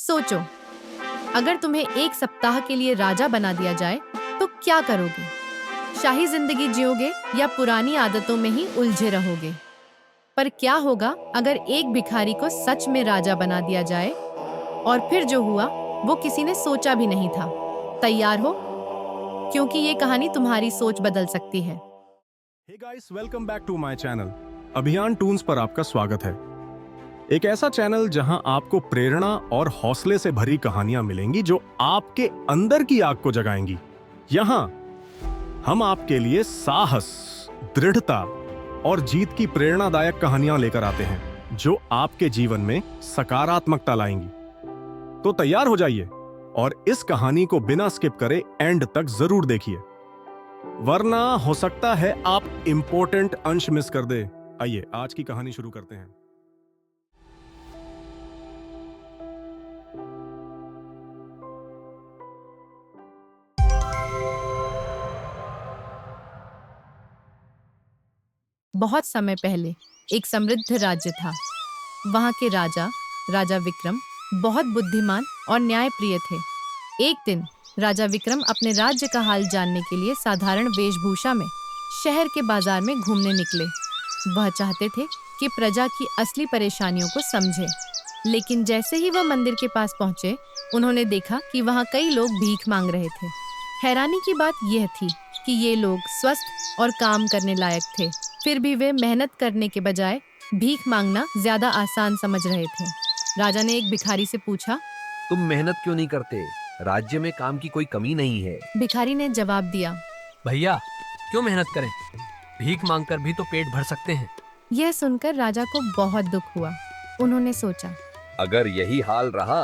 सोचो, अगर तुम्हें एक सप्ताह के लिए राजा बना दिया जाए तो क्या करोगे? शाही जिंदगी जियोगे या पुरानी आदतों में ही उलझे रहोगे? पर क्या होगा अगर एक भिखारी को सच में राजा बना दिया जाए और फिर जो हुआ वो किसी ने सोचा भी नहीं था? तैयार हो? क्योंकि ये कहानी तुम्हारी सोच बदल सकती है। Hey guys, welcome back to my channel. Abhiyan toons पर आपका स्वागत है। एक ऐसा चैनल जहां आपको प्रेरणा और हौसले से भरी कहानियां मिलेंगी जो आपके अंदर की आग को जगाएंगी। यहां हम आपके लिए साहस, दृढ़ता और जीत की प्रेरणादायक कहानियां लेकर आते हैं जो आपके जीवन में सकारात्मकता लाएंगी। तो तैयार हो जाइए और इस कहानी को बिना स्किप करे एंड तक जरूर देखिए, वरना हो सकता है आप इंपॉर्टेंट अंश मिस कर दे। आइए आज की कहानी शुरू करते हैं। बहुत समय पहले एक समृद्ध राज्य था। वहां के राजा, राजा विक्रम, बहुत बुद्धिमान और न्यायप्रिय थे। एक दिन राजा विक्रम अपने राज्य का हाल जानने के लिए साधारण वेशभूषा में शहर के बाजार में घूमने निकले। वह चाहते थे कि प्रजा की असली परेशानियों को समझे। लेकिन जैसे ही वह मंदिर के पास पहुंचे, उन्होंने देखा कि वहां कई लोग भीख मांग रहे थे। हैरानी की बात यह थी कि ये लोग स्वस्थ और काम करने लायक थे, फिर भी वे मेहनत करने के बजाय भीख मांगना ज्यादा आसान समझ रहे थे। राजा ने एक भिखारी से पूछा, तुम मेहनत क्यों नहीं करते? राज्य में काम की कोई कमी नहीं है। भिखारी ने जवाब दिया, भैया, क्यों मेहनत करें? भीख मांगकर भी तो पेट भर सकते हैं। यह सुनकर राजा को बहुत दुख हुआ। उन्होंने सोचा, अगर यही हाल रहा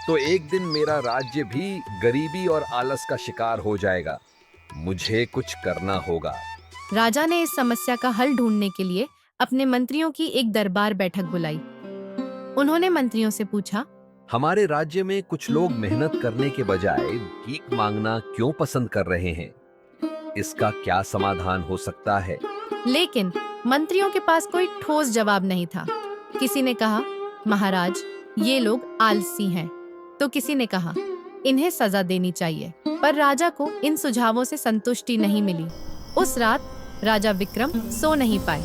तो एक दिन मेरा राज्य भी गरीबी और आलस का शिकार हो जाएगा। मुझे कुछ करना होगा। राजा ने इस समस्या का हल ढूंढने के लिए अपने मंत्रियों की एक दरबार बैठक बुलाई। उन्होंने मंत्रियों से पूछा, हमारे राज्य में कुछ लोग मेहनत करने के बजाय भीख मांगना क्यों पसंद कर रहे हैं? इसका क्या समाधान हो सकता है? लेकिन मंत्रियों के पास कोई ठोस जवाब नहीं था। किसी ने कहा, महाराज, ये लोग आलसी हैं। तो किसी ने कहा, इन्हें सजा देनी चाहिए। पर राजा को इन सुझावों से संतुष्टि नहीं मिली। उस रात राजा विक्रम सो नहीं पाए।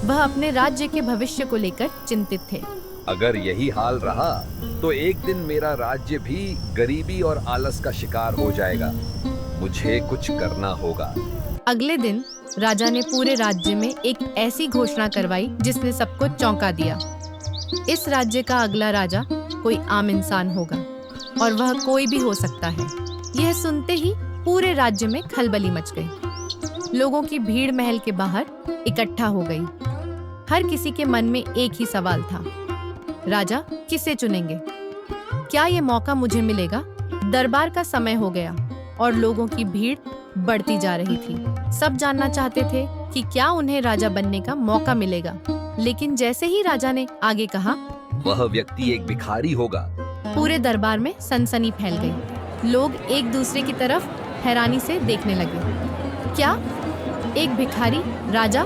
वह अपने राज्य के भविष्य को लेकर चिंतित थे। अगर यही हाल रहा तो एक दिन मेरा राज्य भी गरीबी और आलस का शिकार हो जाएगा। मुझे कुछ करना होगा। अगले दिन राजा ने पूरे राज्य में एक ऐसी घोषणा करवाई जिसने सबको चौंका दिया। इस राज्य का अगला राजा कोई आम इंसान होगा और वह कोई भी हो सकता है। यह सुनते ही पूरे राज्य में खलबली मच गई। लोगों की भीड़ महल के बाहर इकट्ठा हो गई। हर किसी के मन में एक ही सवाल था, राजा किसे चुनेंगे? क्या ये मौका मुझे मिलेगा? दरबार का समय हो गया और लोगों की भीड़ बढ़ती जा रही थी। सब जानना चाहते थे कि क्या उन्हें राजा बनने का मौका मिलेगा। लेकिन जैसे ही राजा ने आगे कहा, वह व्यक्ति एक भिखारी होगा, पूरे दरबार में सनसनी फैल गई। लोग एक दूसरे की तरफ हैरानी से देखने लगे। क्या एक भिखारी राजा?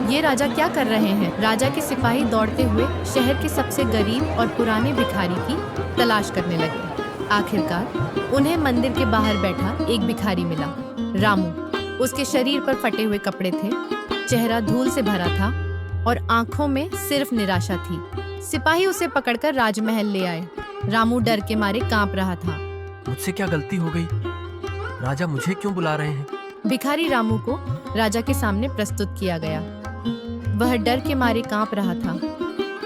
ये राजा क्या कर रहे हैं? राजा के सिपाही दौड़ते हुए शहर के सबसे गरीब और पुराने भिखारी की तलाश करने लगे। आखिरकार उन्हें मंदिर के बाहर बैठा एक भिखारी मिला, रामू। उसके शरीर पर फटे हुए कपड़े थे, चेहरा धूल से भरा था और आंखों में सिर्फ निराशा थी। सिपाही उसे पकड़कर राजमहल ले आए। रामू डर के मारे कांप रहा था। मुझसे क्या गलती हो गई? राजा मुझे क्यों बुला रहे हैं? भिखारी रामू को राजा के सामने प्रस्तुत किया गया। वह डर के मारे कांप रहा था।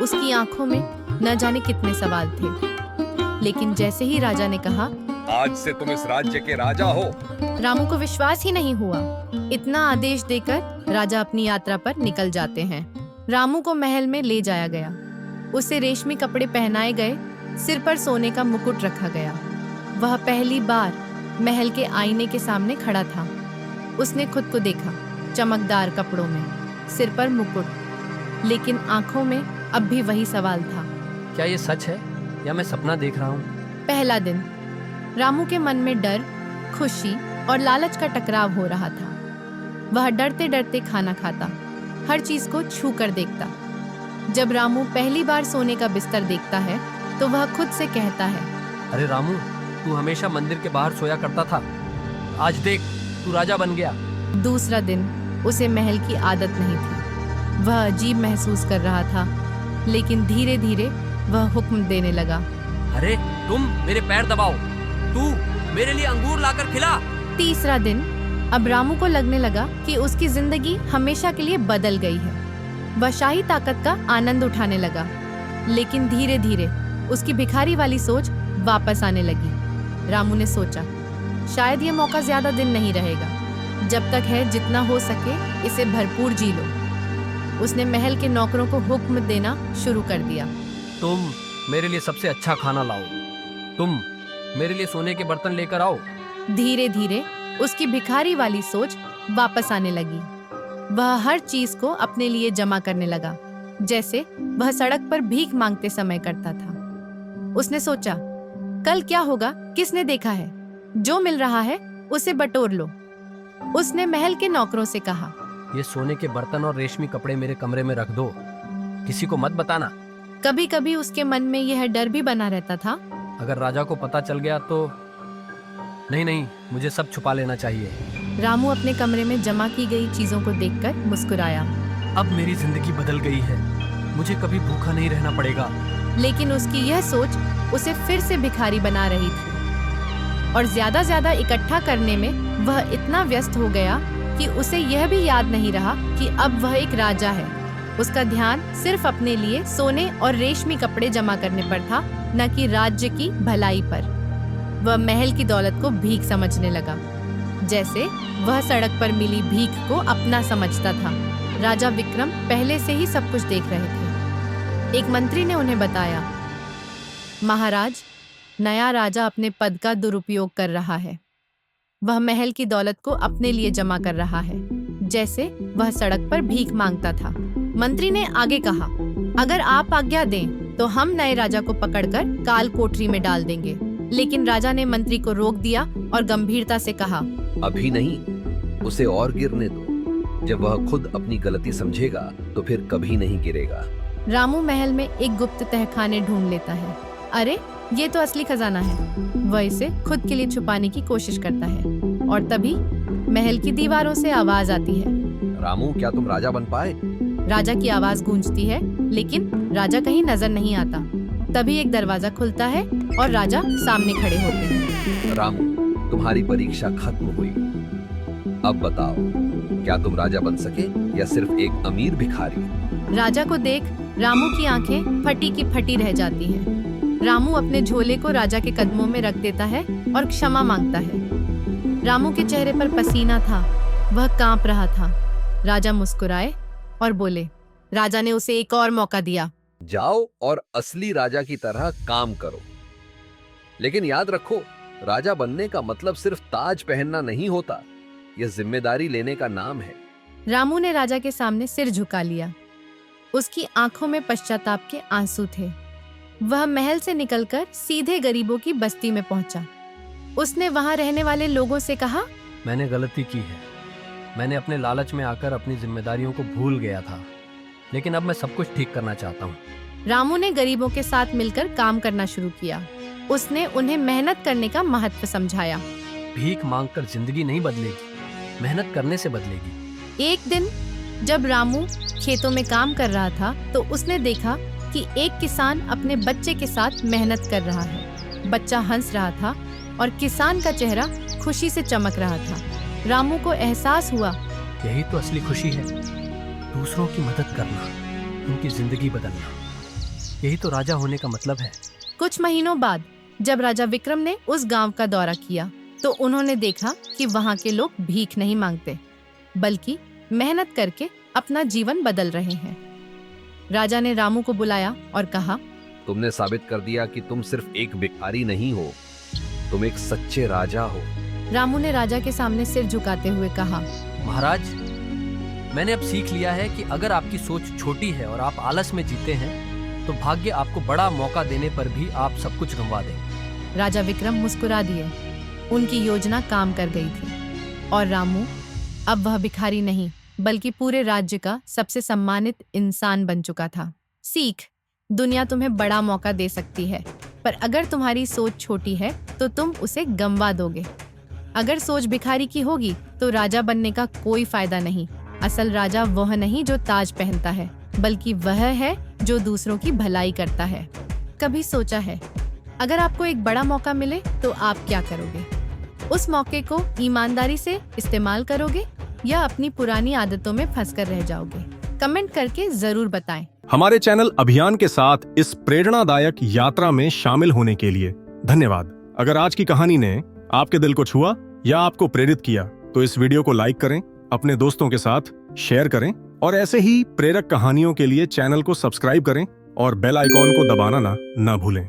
उसकी आंखों में न जाने कितने सवाल थे। लेकिन जैसे ही राजा ने कहा, आज से तुम इस राज्य के राजा हो, रामू को विश्वास ही नहीं हुआ। इतना आदेश देकर राजा अपनी यात्रा पर निकल जाते हैं। रामू को महल में ले जाया गया। उसे रेशमी कपड़े पहनाए गए, सिर पर सोने का मुकुट रखा गया। वह पहली बार महल के आईने के सामने खड़ा था। उसने खुद को देखा, चमकदार कपड़ों में, सिर पर मुकुट, लेकिन आंखों में अब भी वही सवाल था, क्या ये सच है या मैं सपना देख रहा हूँ? पहला दिन रामू के मन में डर, खुशी और लालच का टकराव हो रहा था। वह डरते डरते खाना खाता, हर चीज को छू कर देखता। जब रामू पहली बार सोने का बिस्तर देखता है तो वह खुद से कहता है, अरे रामू, तू हमेशा मंदिर के बाहर सोया करता था, आज देख तू राजा बन गया। दूसरा दिन उसे महल की आदत नहीं थी। वह अजीब महसूस कर रहा था, लेकिन धीरे धीरे वह हुक्म देने लगा। अरे तुम मेरे पैर दबाओ, तू मेरे लिए अंगूर लाकर खिला। तीसरा दिन अब रामू को लगने लगा कि उसकी जिंदगी हमेशा के लिए बदल गई है। वह शाही ताकत का आनंद उठाने लगा, लेकिन धीरे धीरे उसकी भिखारी वाली सोच वापस आने लगी। रामू ने सोचा, शायद ये मौका ज्यादा दिन नहीं रहेगा। जब तक है, जितना हो सके इसे भरपूर जी लो। उसने महल के नौकरों को हुक्म देना शुरू कर दिया। तुम मेरे लिए सबसे अच्छा खाना लाओ, तुम मेरे लिए सोने के बर्तन लेकर आओ। धीरे धीरे उसकी भिखारी वाली सोच वापस आने लगी। वह हर चीज को अपने लिए जमा करने लगा, जैसे वह सड़क पर भीख मांगते समय करता था। उसने सोचा, कल क्या होगा किसने देखा है, जो मिल रहा है उसे बटोर लो। उसने महल के नौकरों से कहा, ये सोने के बर्तन और रेशमी कपड़े मेरे कमरे में रख दो, किसी को मत बताना। कभी कभी उसके मन में यह डर भी बना रहता था, अगर राजा को पता चल गया तो नहीं, मुझे सब छुपा लेना चाहिए। रामू अपने कमरे में जमा की गई चीजों को देखकर मुस्कुराया। अब मेरी जिंदगी बदल गई है, मुझे कभी भूखा नहीं रहना पड़ेगा। लेकिन उसकी यह सोच उसे फिर से भिखारी बना रही थी, और ज्यादा इकट्ठा करने में वह इतना व्यस्त हो गया कि उसे यह भी याद नहीं रहा कि अब वह एक राजा है। उसका ध्यान सिर्फ अपने लिए सोने और रेशमी कपड़े जमा करने पर था, न कि राज्य की भलाई पर। वह महल की दौलत को भीख समझने लगा, जैसे वह सड़क पर मिली भीख को अपना समझता था। राजा विक्रम पहले से ही सब कुछ देख रहे थे। एक मंत्री ने उन्हें बताया, महाराज, नया राजा अपने पद का दुरुपयोग कर रहा है। वह महल की दौलत को अपने लिए जमा कर रहा है, जैसे वह सड़क पर भीख मांगता था। मंत्री ने आगे कहा, अगर आप आज्ञा दें तो हम नए राजा को पकड़कर काल कोठरी में डाल देंगे। लेकिन राजा ने मंत्री को रोक दिया और गंभीरता से कहा, अभी नहीं, उसे और गिरने दो। जब वह खुद अपनी गलती समझेगा तो फिर कभी नहीं गिरेगा। रामू महल में एक गुप्त तहखाने ढूंढ लेता है। अरे, ये तो असली खजाना है। वह इसे खुद के लिए छुपाने की कोशिश करता है, और तभी महल की दीवारों से आवाज आती है। रामू, क्या तुम राजा बन पाए? राजा की आवाज गूंजती है, लेकिन राजा कहीं नजर नहीं आता। तभी एक दरवाजा खुलता है और राजा सामने खड़े होते हैं। रामू, तुम्हारी परीक्षा खत्म हुई। अब बताओ, क्या तुम राजा बन सके या सिर्फ एक अमीर भिखारी? राजा को देख रामू की आंखें फटी की फटी रह जाती हैं। रामू अपने झोले को राजा के कदमों में रख देता है और क्षमा मांगता है। रामू के चेहरे पर पसीना था, वह कांप रहा था। राजा मुस्कुराए और बोले, राजा ने उसे एक और मौका दिया। जाओ और असली राजा की तरह काम करो। लेकिन याद रखो, राजा बनने का मतलब सिर्फ ताज पहनना नहीं होता, यह जिम्मेदारी लेने का नाम है। रामू ने राजा के सामने सिर झुका लिया। उसकी आंखों में पश्चाताप के आंसू थे। वह महल से निकलकर सीधे गरीबों की बस्ती में पहुंचा। उसने वहां रहने वाले लोगों से कहा, मैंने गलती की है। मैंने अपने लालच में आकर अपनी जिम्मेदारियों को भूल गया था, लेकिन अब मैं सब कुछ ठीक करना चाहता हूँ। रामू ने गरीबों के साथ मिलकर काम करना शुरू किया। उसने उन्हें मेहनत करने का महत्व समझाया। भीख मांगकर जिंदगी नहीं बदलेगी, मेहनत करने से बदलेगी। एक दिन जब रामू खेतों में काम कर रहा था, तो उसने देखा कि एक किसान अपने बच्चे के साथ मेहनत कर रहा है। बच्चा हंस रहा था और किसान का चेहरा खुशी से चमक रहा था। रामू को एहसास हुआ, यही तो असली खुशी है, दूसरों की मदद करना, उनकी जिंदगी बदलना। यही तो राजा होने का मतलब है। कुछ महीनों बाद जब राजा विक्रम ने उस गांव का दौरा किया, तो उन्होंने देखा कि वहां के लोग भीख नहीं मांगते, बल्कि मेहनत करके अपना जीवन बदल रहे हैं। राजा ने रामू को बुलाया और कहा, तुमने साबित कर दिया कि तुम सिर्फ एक भिखारी नहीं हो, तुम एक सच्चे राजा हो। रामू ने राजा के सामने सिर झुकाते हुए कहा, महाराज, मैंने अब सीख लिया है कि अगर आपकी सोच छोटी है और आप आलस में जीते हैं, तो भाग्य आपको बड़ा मौका देने पर भी आप सब कुछ गंवा दें। राजा विक्रम मुस्कुरा दिए। उनकी योजना काम कर गई थी और रामू अब वह भिखारी नहीं, बल्कि पूरे राज्य का सबसे सम्मानित इंसान बन चुका था। सीख, दुनिया तुम्हें बड़ा मौका दे सकती है, पर अगर तुम्हारी सोच छोटी है तो तुम उसे गंवा दोगे। अगर सोच भिखारी की होगी तो राजा बनने का कोई फायदा नहीं। असल राजा वह नहीं जो ताज पहनता है, बल्कि वह है जो दूसरों की भलाई करता है। कभी सोचा है, अगर आपको एक बड़ा मौका मिले तो आप क्या करोगे? उस मौके को ईमानदारी से इस्तेमाल करोगे या अपनी पुरानी आदतों में फंसकर रह जाओगे? कमेंट करके जरूर बताएं। हमारे चैनल अभियान के साथ इस प्रेरणादायक यात्रा में शामिल होने के लिए धन्यवाद। अगर आज की कहानी ने आपके दिल को छुआ या आपको प्रेरित किया तो इस वीडियो को लाइक करें, अपने दोस्तों के साथ शेयर करें और ऐसे ही प्रेरक कहानियों के लिए चैनल को सब्सक्राइब करें और बेल आइकॉन को दबाना ना भूलें।